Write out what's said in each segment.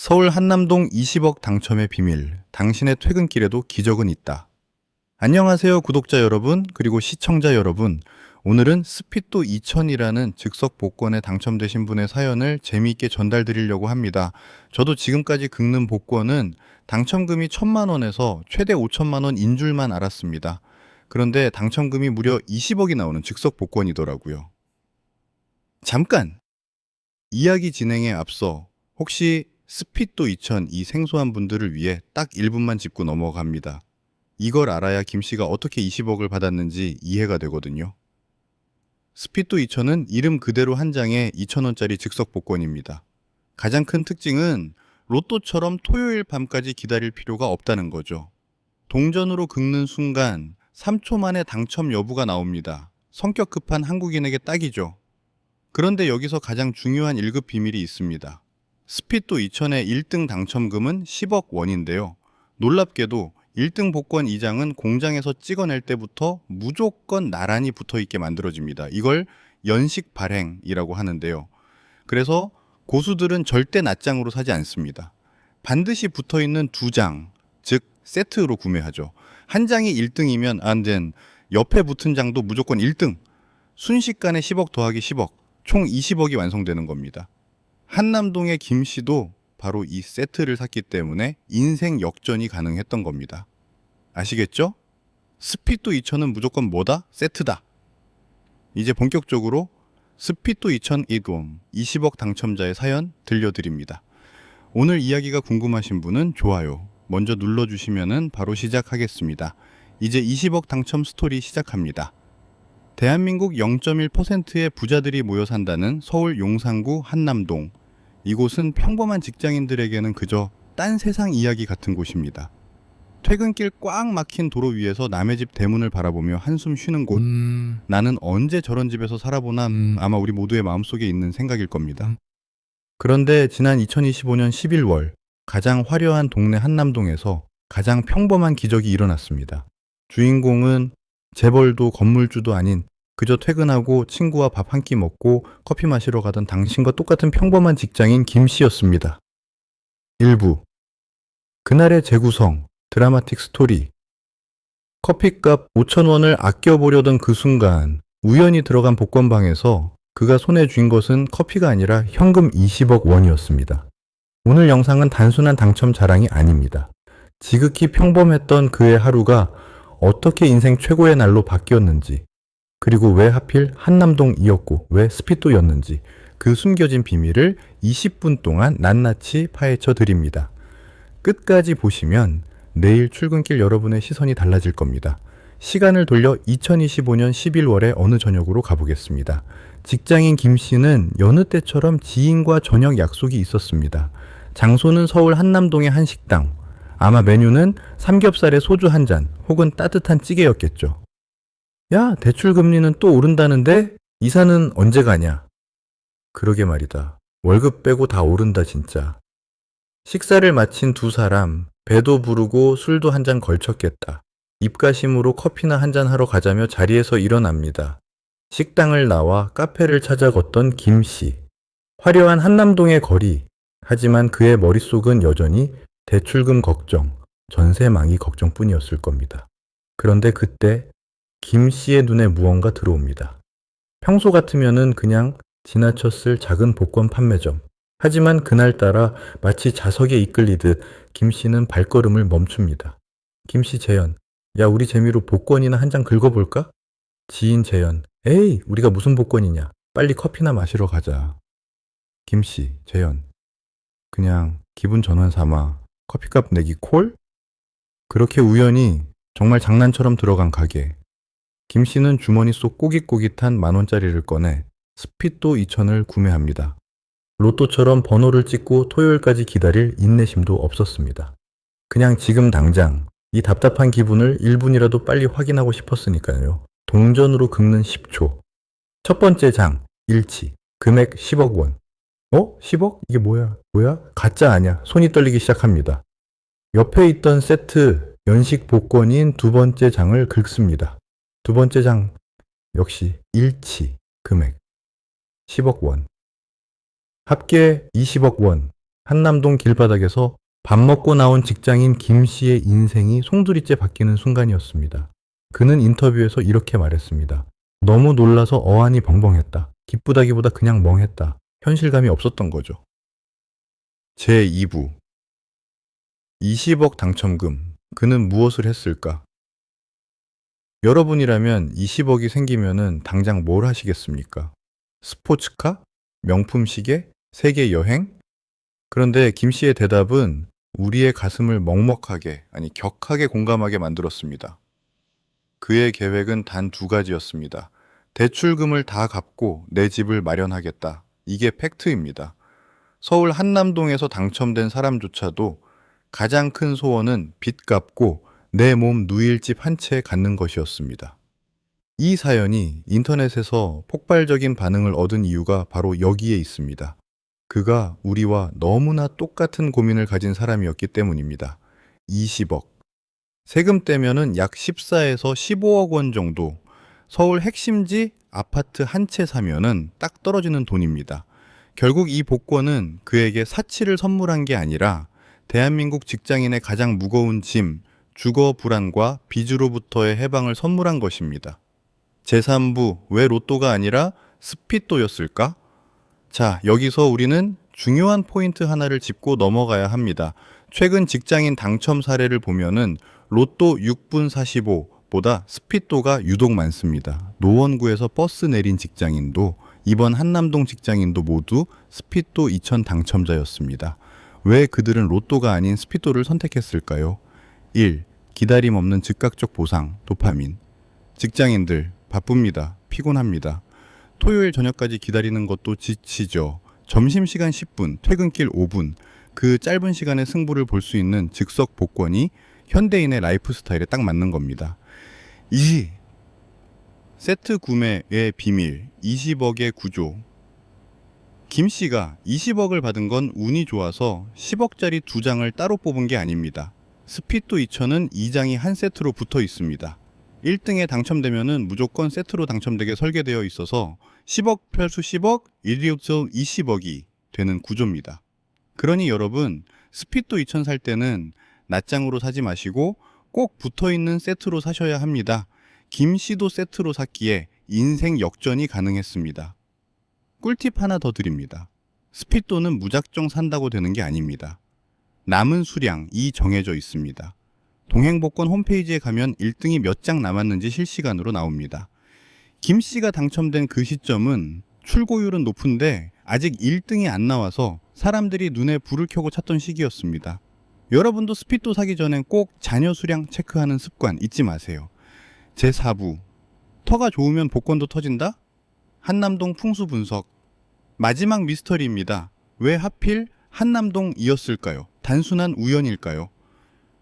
서울 한남동 20억 당첨의 비밀, 당신의 퇴근길에도 기적은 있다. 안녕하세요, 구독자 여러분, 그리고 시청자 여러분. 오늘은 스피또 2000이라는 즉석 복권에 당첨되신 분의 사연을 재미있게 전달드리려고 합니다. 저도 지금까지 긁는 복권은 당첨금이 1000만 원에서 최대 5천만 원인 줄만 알았습니다. 그런데 당첨금이 무려 20억이 나오는 즉석 복권이더라고요. 잠깐! 이야기 진행에 앞서 혹시 스피또 2000 이 생소한 분들을 위해 딱 1분만 짚고 넘어갑니다. 이걸 알아야 김 씨가 어떻게 20억을 받았는지 이해가 되거든요. 스피또 2000은 이름 그대로 한 장에 2000원짜리 즉석 복권입니다. 가장 큰 특징은 로또처럼 토요일 밤까지 기다릴 필요가 없다는 거죠. 동전으로 긁는 순간 3초 만에 당첨 여부가 나옵니다. 성격 급한 한국인에게 딱이죠. 그런데 여기서 가장 중요한 1급 비밀이 있습니다. 스피또 2000의 1등 당첨금은 10억 원인데요. 놀랍게도 1등 복권 2장은 공장에서 찍어낼 때부터 무조건 나란히 붙어있게 만들어집니다. 이걸 연식 발행이라고 하는데요. 그래서 고수들은 절대 낱장으로 사지 않습니다. 반드시 붙어있는 2장, 즉 세트로 구매하죠. 한 장이 1등이면 안 된 옆에 붙은 장도 무조건 1등. 순식간에 10억 더하기 10억, 총 20억이 완성되는 겁니다. 한남동의 김 씨도 바로 이 세트를 샀기 때문에 인생 역전이 가능했던 겁니다. 아시겠죠? 스피또 2000은 무조건 뭐다? 세트다. 이제 본격적으로 스피또 2000 이돔 20억 당첨자의 사연 들려드립니다. 오늘 이야기가 궁금하신 분은 좋아요 먼저 눌러주시면 바로 시작하겠습니다. 이제 20억 당첨 스토리 시작합니다. 대한민국 0.1%의 부자들이 모여 산다는 서울 용산구 한남동. 이곳은 평범한 직장인들에게는 그저 딴 세상 이야기 같은 곳입니다. 퇴근길 꽉 막힌 도로 위에서 남의 집 대문을 바라보며 한숨 쉬는 곳. 나는 언제 저런 집에서 살아보나 아마 우리 모두의 마음속에 있는 생각일 겁니다. 그런데 지난 2025년 11월 가장 화려한 동네 한남동에서 가장 평범한 기적이 일어났습니다. 주인공은 재벌도 건물주도 아닌 그저 퇴근하고 친구와 밥 한 끼 먹고 커피 마시러 가던 당신과 똑같은 평범한 직장인 김 씨였습니다. 일부 그날의 재구성 드라마틱 스토리. 커피값 5,000원을 아껴보려던 그 순간 우연히 들어간 복권방에서 그가 손에 쥔 것은 커피가 아니라 현금 20억 원이었습니다. 오늘 영상은 단순한 당첨 자랑이 아닙니다. 지극히 평범했던 그의 하루가 어떻게 인생 최고의 날로 바뀌었는지, 그리고 왜 하필 한남동이었고 왜 스피또였는지 그 숨겨진 비밀을 20분 동안 낱낱이 파헤쳐 드립니다. 끝까지 보시면 내일 출근길 여러분의 시선이 달라질 겁니다. 시간을 돌려 2025년 11월의 어느 저녁으로 가보겠습니다. 직장인 김 씨는 여느 때처럼 지인과 저녁 약속이 있었습니다. 장소는 서울 한남동의 한 식당. 아마 메뉴는 삼겹살에 소주 한 잔 혹은 따뜻한 찌개였겠죠. 야, 대출 금리는 또 오른다는데 이사는 언제 가냐? 그러게 말이다. 월급 빼고 다 오른다 진짜. 식사를 마친 두 사람, 배도 부르고 술도 한 잔 걸쳤겠다. 입가심으로 커피나 한 잔 하러 가자며 자리에서 일어납니다. 식당을 나와 카페를 찾아 걷던 김 씨. 화려한 한남동의 거리. 하지만 그의 머릿속은 여전히 대출금 걱정, 전세망이 걱정뿐이었을 겁니다. 그런데 그때 김 씨의 눈에 무언가 들어옵니다. 평소 같으면은 그냥 지나쳤을 작은 복권 판매점. 하지만 그날따라 마치 자석에 이끌리듯 김 씨는 발걸음을 멈춥니다. 김 씨 재현, 야 우리 재미로 복권이나 한 장 긁어볼까? 지인 재현, 에이 우리가 무슨 복권이냐. 빨리 커피나 마시러 가자. 김 씨, 재현, 그냥 기분 전환 삼아 커피값 내기 콜? 그렇게 우연히 정말 장난처럼 들어간 가게. 김 씨는 주머니 속 꼬깃꼬깃한 10,000원짜리를 꺼내 스피또 2000을 구매합니다. 로또처럼 번호를 찍고 토요일까지 기다릴 인내심도 없었습니다. 그냥 지금 당장 이 답답한 기분을 1분이라도 빨리 확인하고 싶었으니까요. 동전으로 긁는 10초. 첫 번째 장, 일치. 금액 10억 원. 10억? 이게 뭐야? 가짜 아니야. 손이 떨리기 시작합니다. 옆에 있던 세트, 연식 복권인 두 번째 장을 긁습니다. 두 번째 장, 역시 일치. 금액 10억 원. 합계 20억 원. 한남동 길바닥에서 밥 먹고 나온 직장인 김 씨의 인생이 송두리째 바뀌는 순간이었습니다. 그는 인터뷰에서 이렇게 말했습니다. 너무 놀라서 어안이 벙벙했다. 기쁘다기보다 그냥 멍했다. 현실감이 없었던 거죠. 제2부 20억 당첨금. 그는 무엇을 했을까? 여러분이라면 20억이 생기면은 당장 뭘 하시겠습니까? 스포츠카? 명품 시계? 세계 여행? 그런데 김 씨의 대답은 우리의 가슴을 먹먹하게, 아니 격하게 공감하게 만들었습니다. 그의 계획은 단 두 가지였습니다. 대출금을 다 갚고 내 집을 마련하겠다. 이게 팩트입니다. 서울 한남동에서 당첨된 사람조차도 가장 큰 소원은 빚 갚고 내 몸 누일집 한 채 갖는 것이었습니다. 이 사연이 인터넷에서 폭발적인 반응을 얻은 이유가 바로 여기에 있습니다. 그가 우리와 너무나 똑같은 고민을 가진 사람이었기 때문입니다. 20억. 세금 떼면은 약 14에서 15억 원 정도, 서울 핵심지 아파트 한 채 사면은 딱 떨어지는 돈입니다. 결국 이 복권은 그에게 사치를 선물한 게 아니라 대한민국 직장인의 가장 무거운 짐, 주거 불안과 빚으로부터의 해방을 선물한 것입니다. 제3부, 왜 로또가 아니라 스피또였을까? 자, 여기서 우리는 중요한 포인트 하나를 짚고 넘어가야 합니다. 최근 직장인 당첨 사례를 보면은 로또 6분 45보다 스피또가 유독 많습니다. 노원구에서 버스 내린 직장인도, 이번 한남동 직장인도 모두 스피또 2000 당첨자였습니다. 왜 그들은 로또가 아닌 스피또를 선택했을까요? 1. 기다림 없는 즉각적 보상, 도파민. 직장인들 바쁩니다. 피곤합니다. 토요일 저녁까지 기다리는 것도 지치죠. 점심시간 10분, 퇴근길 5분, 그 짧은 시간에 승부를 볼 수 있는 즉석 복권이 현대인의 라이프 스타일에 딱 맞는 겁니다. 2. 세트 구매의 비밀, 20억의 구조. 김 씨가 20억을 받은 건 운이 좋아서 10억짜리 2장을 따로 뽑은 게 아닙니다. 스피또 2000은 2장이 한 세트로 붙어 있습니다. 1등에 당첨되면은 무조건 세트로 당첨되게 설계되어 있어서 10억 플러스 10억, 1조 20억이 되는 구조입니다. 그러니 여러분, 스피또 2000 살 때는 낱장으로 사지 마시고 꼭 붙어있는 세트로 사셔야 합니다. 김 씨도 세트로 샀기에 인생 역전이 가능했습니다. 꿀팁 하나 더 드립니다. 스피또는 무작정 산다고 되는 게 아닙니다. 남은 수량이 정해져 있습니다. 동행복권 홈페이지에 가면 1등이 몇 장 남았는지 실시간으로 나옵니다. 김 씨가 당첨된 그 시점은 출고율은 높은데 아직 1등이 안 나와서 사람들이 눈에 불을 켜고 찾던 시기였습니다. 여러분도 스피또 사기 전엔 꼭 잔여 수량 체크하는 습관 잊지 마세요. 제4부, 터가 좋으면 복권도 터진다? 한남동 풍수 분석. 마지막 미스터리입니다. 왜 하필 한남동이었을까요? 단순한 우연일까요?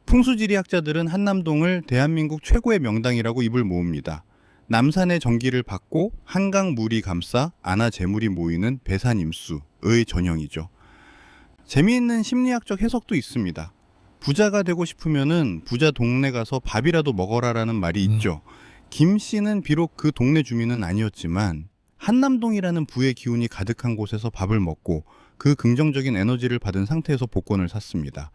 풍수지리학자들은 한남동을 대한민국 최고의 명당이라고 입을 모읍니다. 남산의 전기를 받고 한강 물이 감싸 안하 재물이 모이는 배산임수의 전형이죠. 재미있는 심리학적 해석도 있습니다. 부자가 되고 싶으면은 부자 동네 가서 밥이라도 먹어라라는 말이 있죠. 김 씨는 비록 그 동네 주민은 아니었지만 한남동이라는 부의 기운이 가득한 곳에서 밥을 먹고 그 긍정적인 에너지를 받은 상태에서 복권을 샀습니다.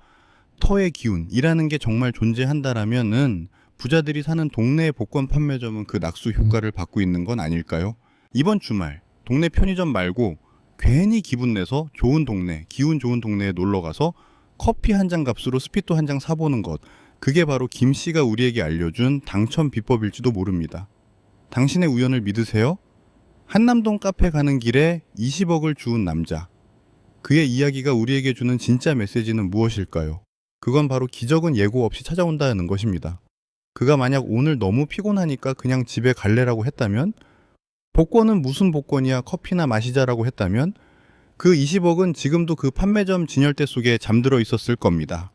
터의 기운이라는 게 정말 존재한다라면은 부자들이 사는 동네의 복권 판매점은 그 낙수 효과를 받고 있는 건 아닐까요? 이번 주말 동네 편의점 말고 괜히 기분 내서 좋은 동네, 기운 좋은 동네에 놀러 가서 커피 한 잔 값으로 스피또 한 장 사보는 것, 그게 바로 김 씨가 우리에게 알려준 당첨 비법일지도 모릅니다. 당신의 우연을 믿으세요? 한남동 카페 가는 길에 20억을 주운 남자. 그의 이야기가 우리에게 주는 진짜 메시지는 무엇일까요? 그건 바로 기적은 예고 없이 찾아온다는 것입니다. 그가 만약 오늘 너무 피곤하니까 그냥 집에 갈래라고 했다면, 복권은 무슨 복권이야 커피나 마시자라고 했다면 그 20억은 지금도 그 판매점 진열대 속에 잠들어 있었을 겁니다.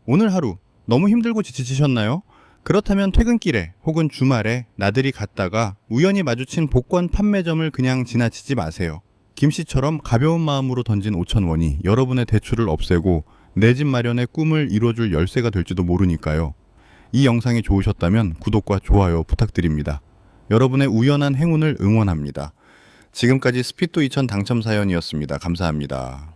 오늘 하루 너무 힘들고 지치셨나요? 그렇다면 퇴근길에 혹은 주말에 나들이 갔다가 우연히 마주친 복권 판매점을 그냥 지나치지 마세요. 김 씨처럼 가벼운 마음으로 던진 5,000원이 여러분의 대출을 없애고 내 집 마련의 꿈을 이뤄줄 열쇠가 될지도 모르니까요. 이 영상이 좋으셨다면 구독과 좋아요 부탁드립니다. 여러분의 우연한 행운을 응원합니다. 지금까지 스피또 2000 당첨 사연이었습니다. 감사합니다.